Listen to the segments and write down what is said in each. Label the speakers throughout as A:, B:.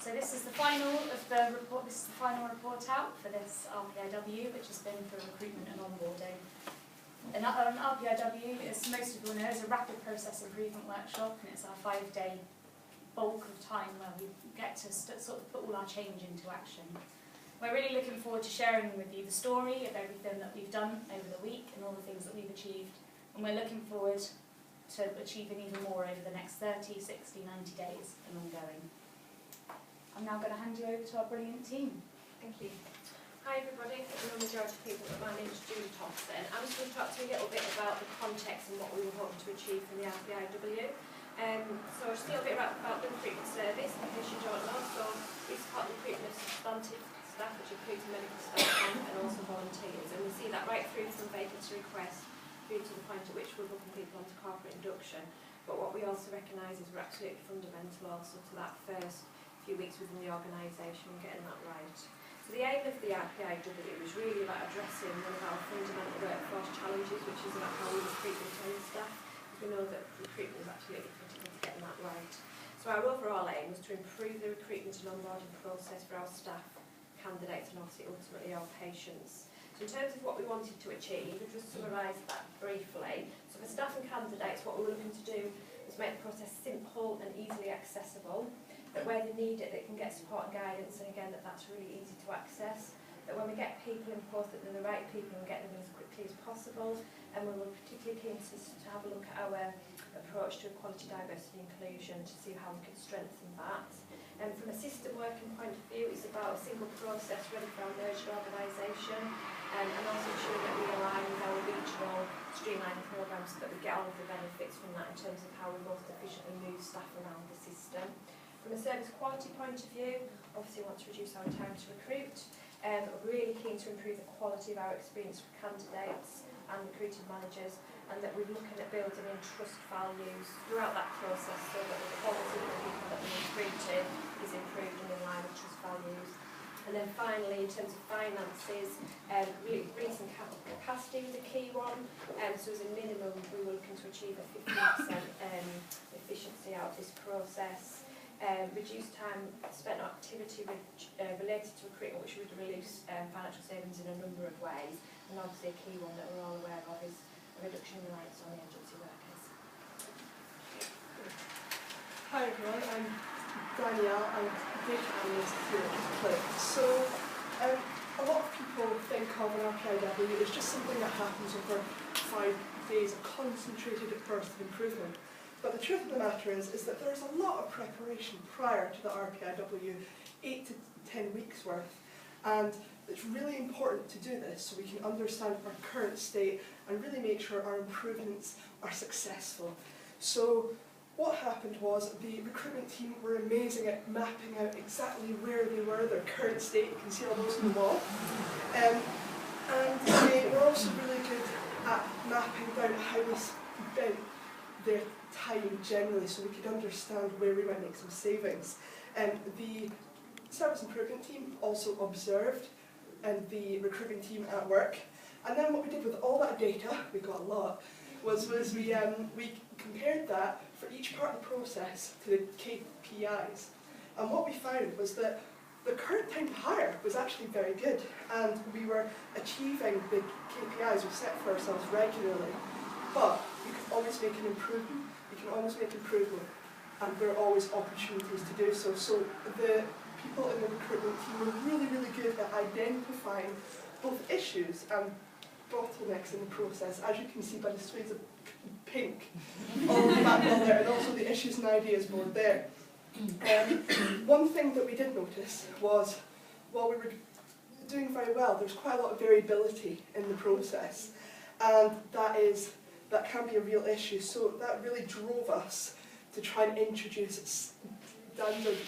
A: So this is the final of the report. This is the final report out for this RPIW, which has been for recruitment and onboarding. An RPIW, as most people know, is a rapid process improvement workshop, and it's our 5-day bulk of time where we get to sort of put all our change into action. We're really looking forward to sharing with you the story of everything that we've done over the week and all the things that we've achieved, and we're looking forward to achieving even more over the next 30, 60, 90 days and ongoing. I'm now going to hand you over to our brilliant team.
B: Thank you. Hi everybody, I know the majority of people, but my name is Julie Thompson. I'm just going to talk to you a little bit about the context and what we were hoping to achieve from the RPIW. So just a little bit about the recruitment service, in case you don't know. So we support the recruitment of substantive staff, which includes medical staff and also volunteers. And we see that right through from vacancy request through to the point at which we're booking people onto corporate induction. But what we also recognise is we're absolutely fundamental also to that first few weeks within the organisation and getting that right. So the aim of the RPIW was really about addressing one of our fundamental workforce challenges, which is about how we recruit and retain staff. We know that recruitment is absolutely critical to getting that right. So our overall aim was to improve the recruitment and onboarding process for our staff, candidates and obviously ultimately our patients. So in terms of what we wanted to achieve, I'll just summarise that briefly. So for staff and candidates, what we were looking to do was make the process simple and easily accessible, that where they need it, they can get support and guidance, and again, that's really easy to access. That when we get people in post, that they're the right people and get them as quickly as possible. And we were particularly keen to have a look at our approach to equality, diversity and inclusion to see how we can strengthen that. And from a system working point of view, it's about a single process ready for our merged organisation, and also ensuring that we align with our regional streamlining programmes so that we get all of the benefits from that in terms of how we most efficiently move staff around the system. From a service quality point of view, obviously we want to reduce our time to recruit, and we're really keen to improve the quality of our experience for candidates and recruiting managers, and that we're looking at building in trust values throughout that process so that the quality of the people that we're recruiting is improved and in line with trust values. And then finally, in terms of finances, really increasing capital capacity was a key one. So as a minimum, we were looking to achieve a 15% efficiency out of this process. Reduced time spent on activity related to recruitment, which would release financial savings in a number of ways. And obviously a key one that we're all aware of is a reduction in reliance on agency workers.
C: Hi everyone, I'm Danielle, I'm data analyst here at Click. So a lot of people think of an RPIW as just something that happens over 5 days of concentrated bursts of improvement. But the truth of the matter is that there is a lot of preparation prior to the RPIW, 8 to 10 weeks worth, and it's really important to do this so we can understand our current state and really make sure our improvements are successful. So what happened was the recruitment team were amazing at mapping out exactly where they were, their current state. You can see all those on the wall. And they were also really good at mapping down how they spent their time generally, so we could understand where we might make some savings. The service improvement team also observed the recruitment team at work, and then what we did with all that data, we got a lot, was we compared that for each part of the process to the KPIs, and what we found was that the current time to hire was actually very good, and we were achieving the KPIs we set for ourselves regularly. But you can always make an improvement. You can always make improvement, and there are always opportunities to do so. So the people in the recruitment team were really, really good at identifying both issues and bottlenecks in the process, as you can see by the swathes of pink all on the back wall there, and also the issues and ideas board there. One thing that we did notice was, while we were doing very well, there's quite a lot of variability in the process, and that can be a real issue. So that really drove us to try and introduce standard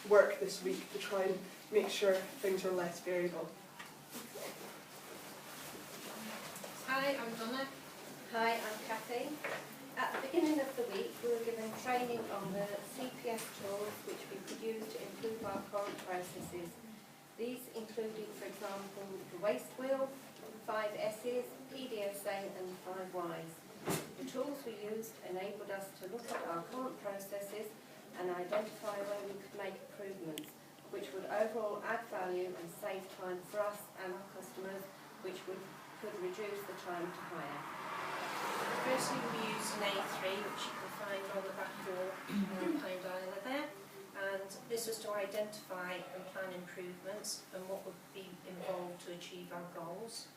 C: work this week to try and make sure things are less variable.
D: Hi, I'm Donna. Hi, I'm Kathy. At the beginning of the week, we were given training on the CPS tools which we could use to improve our current processes. These included, for example, the waste wheel, 5 S's, PDSA and 5 Y's. The tools we used enabled us to look at our current processes and identify where we could make improvements, which would overall add value and save time for us and our customers, which could reduce the time to hire.
E: Firstly, we use an A3, which you can find on the back wall behind Isla there, and this was to identify and plan improvements and what would be involved to achieve our goals.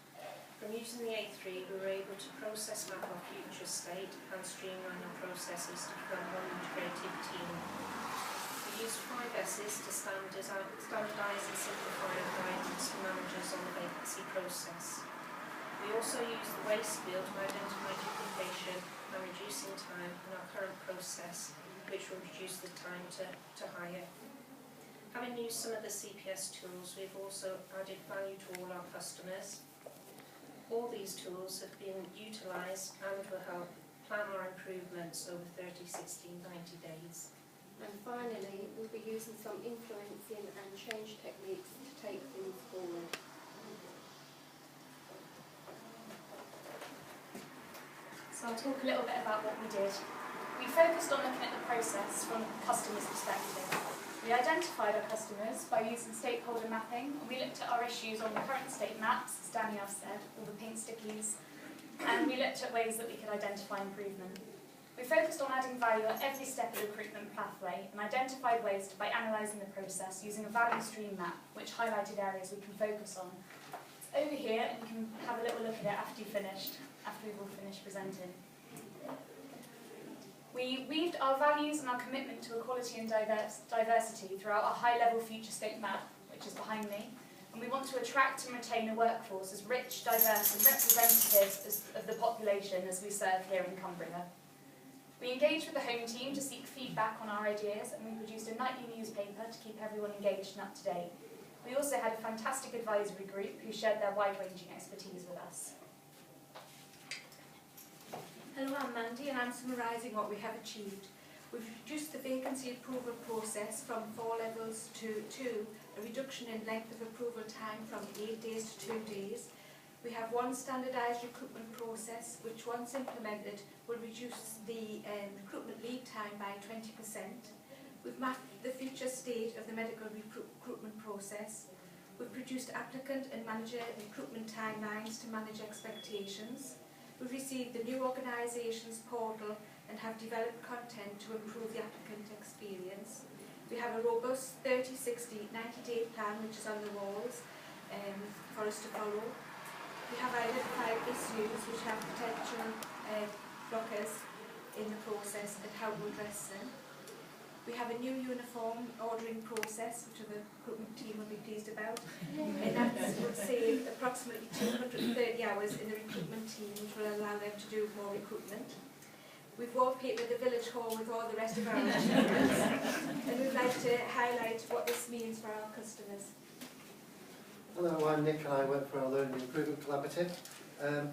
E: From using the A3, we were able to process map our future state and streamline our processes to become one integrated team. We used 5 S's to standardise and simplify our guidance to managers on the vacancy process. We also used the waste wheel to identify duplication and reducing time in our current process, which will reduce the time to hire. Having used some of the CPS tools, we've also added value to all our customers. All these tools have been utilised and will help plan our improvements over 30, 60, 90 days.
D: And finally, we'll be using some influencing and change techniques to take things forward.
A: So I'll talk a little bit about what we did. We focused on looking at the process from the customer's perspective. We identified our customers by using stakeholder mapping, and we looked at our issues on the current state maps, as Danielle said, all the pink stickies, and we looked at ways that we could identify improvement. We focused on adding value at every step of the recruitment pathway and identified ways by analysing the process using a value stream map, which highlighted areas we can focus on. It's over here, and you can have a little look at it after we've all finished presenting. We weaved our values and our commitment to equality and diversity throughout our high-level future state map, which is behind me, and we want to attract and retain a workforce as rich, diverse and representative of the population as we serve here in Cumbria. We engaged with the home team to seek feedback on our ideas, and we produced a nightly newspaper to keep everyone engaged and up to date. We also had a fantastic advisory group who shared their wide-ranging expertise with us.
F: Hello, I'm Mandy and I'm summarising what we have achieved. We've reduced the vacancy approval process from 4 levels to 2, a reduction in length of approval time from 8 days to 2 days. We have one standardised recruitment process which, once implemented, will reduce the recruitment lead time by 20%. We've mapped the future state of the medical recruitment process. We've produced applicant and manager recruitment timelines to manage expectations. We've received the new organisations portal and have developed content to improve the applicant experience. We have a robust 30, 60, 90-day plan which is on the walls for us to follow. We have identified issues which have potential blockers in the process and how to address them. We have a new uniform ordering process, which the recruitment team will be pleased about, and that would save approximately 230 hours in the recruitment team, which will allow them to do more recruitment. We've wallpapered the village hall with all the rest of our achievements, and we'd like to highlight what this means for our customers.
G: Hello, I'm Nick and I work for our Learning and Improvement Collaborative.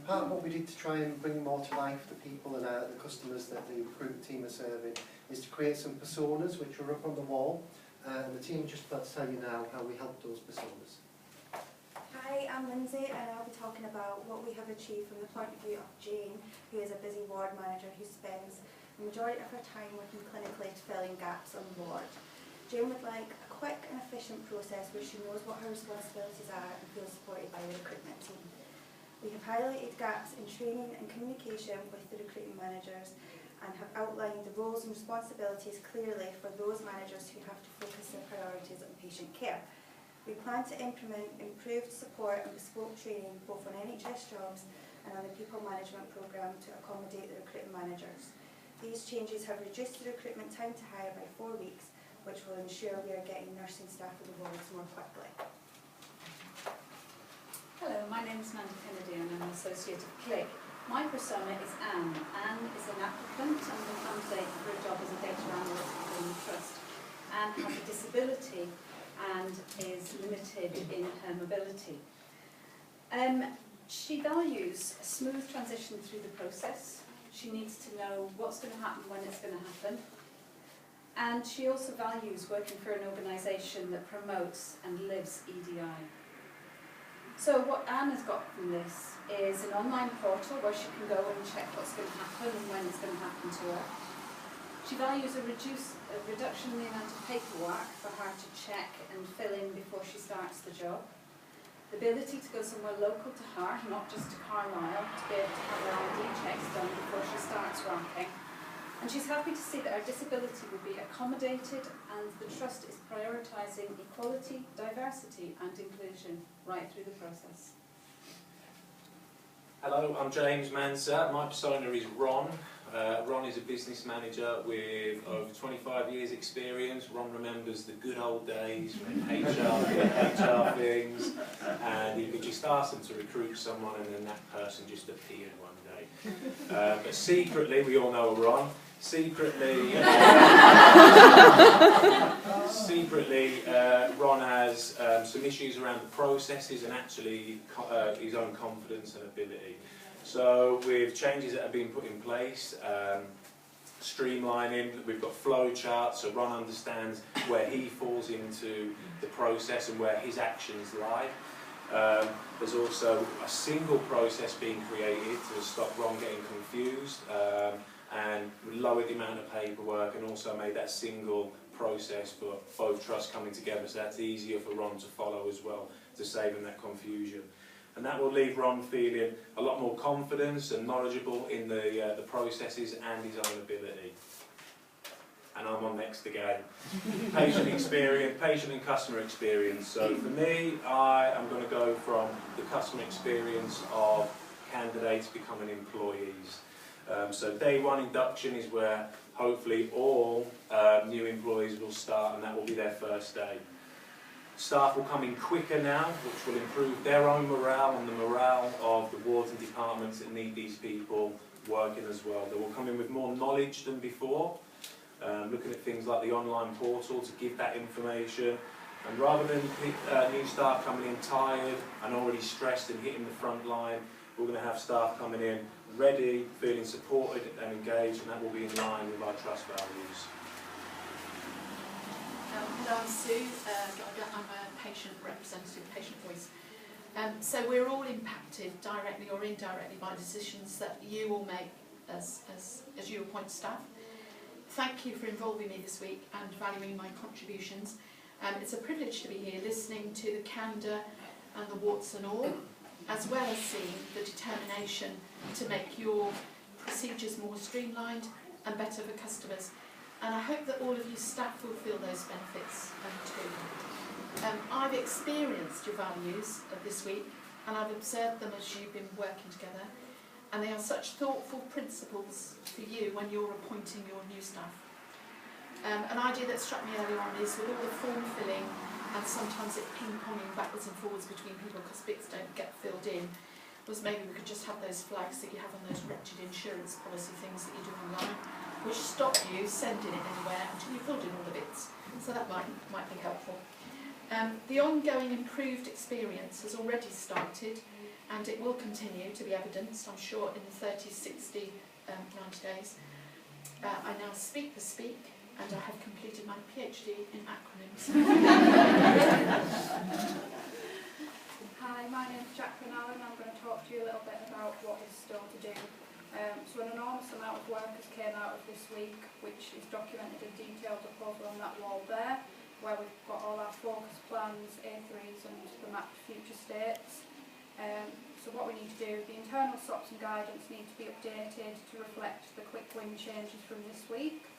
G: Part of what we did to try and bring more to life the people and the customers that the recruitment team are serving is to create some personas which are up on the wall, and the team just about to tell you now how we helped those personas.
H: Hi, I'm Lindsay and I'll be talking about what we have achieved from the point of view of Jane, who is a busy ward manager who spends the majority of her time working clinically to fill in gaps on the ward. Jane would like a quick and efficient process where she knows what her responsibilities are and feels supported by the recruitment team. We have highlighted gaps in training and communication with the recruiting managers and have outlined the roles and responsibilities clearly for those managers who have to focus their priorities on patient care. We plan to implement improved support and bespoke training both on NHS jobs and on the people management programme to accommodate the recruiting managers. These changes have reduced the recruitment time to hire by 4 weeks, which will ensure we are getting nursing staff to the wards more quickly.
I: Hello, my name is Mandy Kennedy and I'm an associate of CLIC. My persona is Anne. Anne is an applicant and a candidate for a job as a data analyst within the trust. Anne has a disability and is limited in her mobility. She values a smooth transition through the process. She needs to know what's going to happen when it's going to happen. And she also values working for an organisation that promotes and lives EDI. So what Anne has got from this is an online portal where she can go and check what's going to happen and when it's going to happen to her. She values a reduction in the amount of paperwork for her to check and fill in before she starts the job. The ability to go somewhere local to her, not just to Carlisle, to be able to have her ID checks done before she starts working. And she's happy to see that her disability will be accommodated and the Trust is prioritising equality, diversity and inclusion right through the process.
J: Hello, I'm James Manser. My persona is Ron. Ron is a business manager with over 25 years experience. Ron remembers the good old days when HR did HR things and you could just ask them to recruit someone and then that person just appeared one day. But secretly, we all know Ron, Ron has some issues around the processes and actually his own confidence and ability. So with changes that have been put in place, streamlining, we've got flow charts, so Ron understands where he falls into the process and where his actions lie. There's also a single process being created to stop Ron getting confused and lower the amount of paperwork and also made that single process for both trusts coming together, so that's easier for Ron to follow as well, to save him that confusion. And that will leave Ron feeling a lot more confidence and knowledgeable in the processes and his own ability. And I'm on next again. Patient experience, patient and customer experience. So for me, I am going to go from the customer experience of candidates becoming employees. So day one induction is where hopefully all new employees will start and that will be their first day. Staff will come in quicker now, which will improve their own morale and the morale of the wards and departments that need these people working as well. They will come in with more knowledge than before, looking at things like the online portal to give that information. And rather than new staff coming in tired and already stressed and hitting the front line, we're going to have staff coming in ready, feeling supported and engaged, and that will be in line with our trust values.
K: Hello, I'm Sue. I'm a patient representative, patient voice. So we're all impacted directly or indirectly by decisions that you all make as you appoint staff. Thank you for involving me this week and valuing my contributions. It's a privilege to be here listening to the candour and the warts and all, as well as seeing the determination to make your procedures more streamlined and better for customers. And I hope that all of you staff will feel those benefits too. I've experienced your values this week and I've observed them as you've been working together, and they are such thoughtful principles for you when you're appointing your new staff. An idea that struck me earlier on is with all the form filling and sometimes it ping-ponging backwards and forwards between people because bits don't get filled in, was maybe we could just have those flags that you have on those wretched insurance policy things that you do online, which stop you sending it anywhere until you've filled in all the bits. So that might be helpful. The ongoing improved experience has already started and it will continue to be evidenced, I'm sure, in the 30, 60, 90 days. I now speak the speak and I have completed my PhD in acronyms.
L: Hi, my name is Jacqueline Allen. I'm going to talk to you a little bit about what is still to do. So an enormous amount of work has came out of this week, which is documented in detailed over on that wall there, where we've got all our focus plans, A3s and the mapped future states. So what we need to do, the internal SOPs and guidance need to be updated to reflect the quick win changes from this week.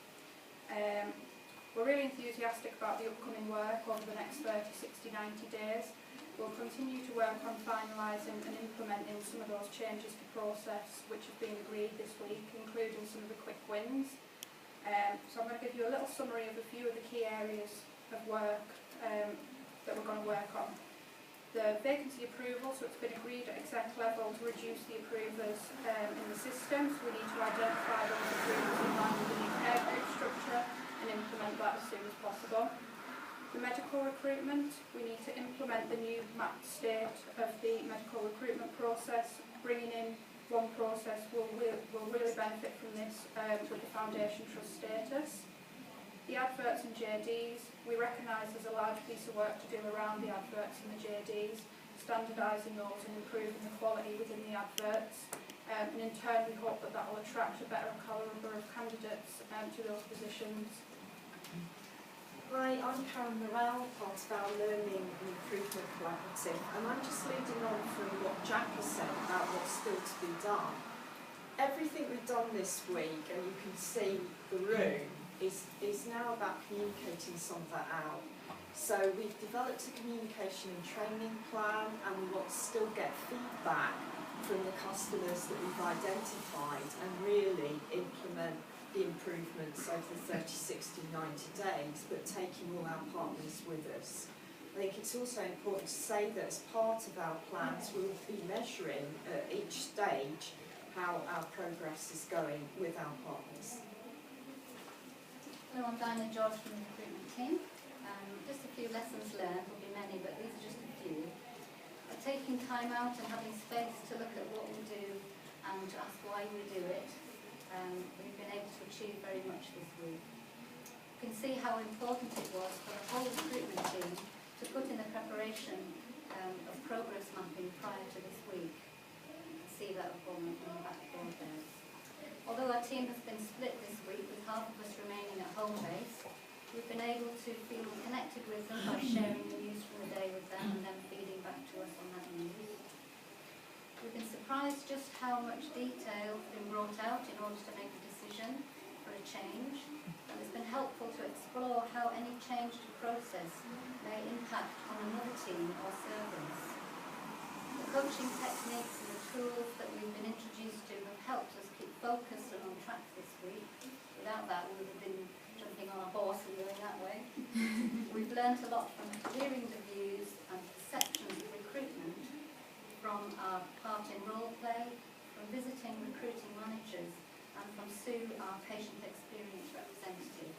L: We're really enthusiastic about the upcoming work over the next 30, 60, 90 days. We'll continue to work on finalising and implementing some of those changes to process which have been agreed this week, including some of the quick wins. So I'm going to give you a little summary of a few of the key areas of work that we're going to work on. The vacancy approval, so it's been agreed at exec level to reduce the approvers in the system, so we need to identify those approvers in line with the new care group structure and implement that as soon as possible. The medical recruitment, we need to implement the new mapped state of the medical recruitment process. Bringing in one process will really benefit from this with the foundation trust status. The adverts and JDs, we recognise there's a large piece of work to do around the adverts and the JDs, standardising those and improving the quality within the adverts. and in turn we hope that that will attract a better calibre of candidates to those positions.
M: Hi, I'm Karen Morrell, part of our Learning and Improvement Collaborative, and I'm just leading on from what Jack has said about what's still to be done. Everything we've done this week, and you can see the room, is now about communicating some of that out. So we've developed a communication and training plan, and we want to still get feedback from the customers that we've identified and really implement the improvements over the 30, 60, 90 days, but taking all our partners with us. I think it's also important to say that as part of our plans, we'll be measuring at each stage how our progress is going with our partners.
D: Hello, I'm Diana George from the recruitment team. Just a few lessons learned, there'll be many, but these are just a few. Taking time out and having space to look at what we do and to ask why we do it. We've been able to achieve very much this week. You can see how important it was for the whole recruitment team to put in the preparation of progress mapping prior to this week. You can see that on the backboard there. Although our team has been split this week with half of us remaining at home base, we've been able to feel connected with them by sharing the news from the day with them and then feeding back to us on that news. We've been surprised just how much detail has been brought out in order to make a decision for a change, and it's been helpful to explore how any change to process may impact on another team or service. The coaching techniques and the tools that we've been introduced to have helped us keep focused and on track this week. Without that, we would have been jumping on a horse and going that way. We've learnt a lot from hearing the views and perceptions of recruitment, from our part in role play, from visiting recruiting managers, and from Sue, our patient experience representative.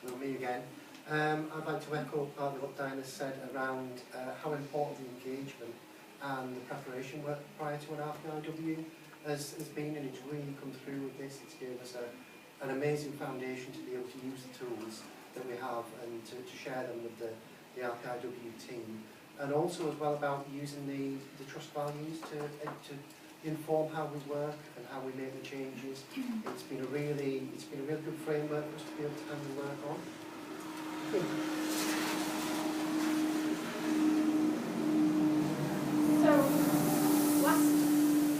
G: Well, me again. I'd like to echo partly what Diana said around how important the engagement and the preparation work prior to an RPIW has been, and it's really come through with this. It's given us an amazing foundation to be able to use the tools that we have and to share them with the RPIW team. And also as well about using the trust values to inform how we work and how we make the changes. It's been a really good framework for us to be able to handle work on.
N: So, last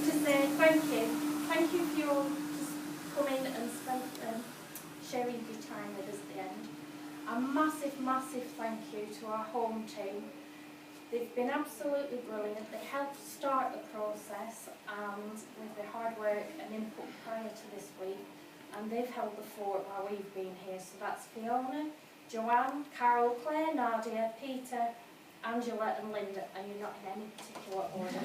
N: to say thank you. Thank you for your coming and sharing your time with us at the end. A massive, massive thank you to our home team. They've been absolutely brilliant. They helped start the process and with their hard work and input prior to this week, and they've held the fort while we've been here. So that's Fiona, Joanne, Carol, Claire, Nadia, Peter, Angela and Linda, and you're not in any particular order.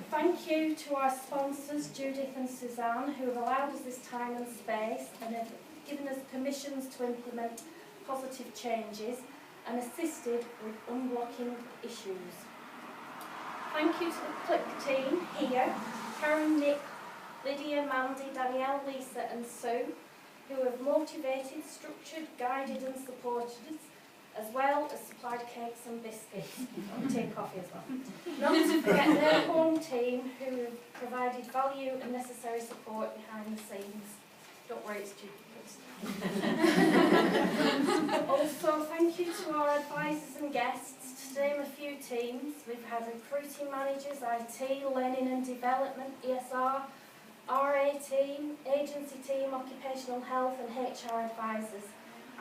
N: Thank you to our sponsors, Judith and Suzanne, who have allowed us this time and space and have given us permissions to implement positive changes and assisted with unblocking issues. Thank you to the Click team here, Karen, Nick, Lydia, Mandy, Danielle, Lisa and Sue, who have motivated, structured, guided and supported us, as well as supplied cakes and biscuits, and tea and coffee as well. Not to forget their home team, who have provided value and necessary support behind the scenes. Don't worry, it's stupid. Also, thank you to our advisors and guests. To name a few teams, we've had recruiting managers, IT, learning and development, ESR, RA team, agency team, occupational health and HR advisors.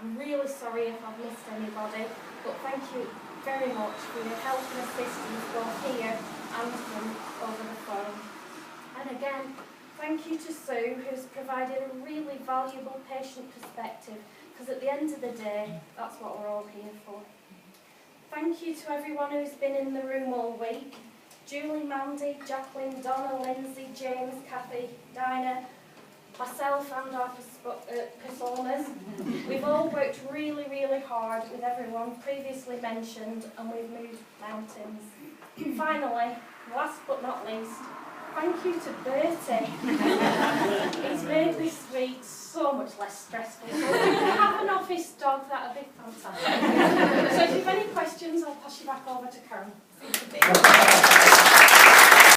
N: I'm really sorry if I've missed anybody, but thank you very much for your help and assistance both here and over the phone. And again, thank you to Sue, who's provided a really valuable patient perspective, because at the end of the day, that's what we're all here for. Thank you to everyone who's been in the room all week. Julie, Mandy, Jacqueline, Donna, Lindsay, James, Kathy, Dinah, myself and our personas. We've all worked really, really hard with everyone previously mentioned, and we've moved mountains. Finally, last but not least, thank you to Bertie. He's made this week so much less stressful. So if you have an office dog, that would be fantastic. So if you have any questions, I'll pass you back over to Karen.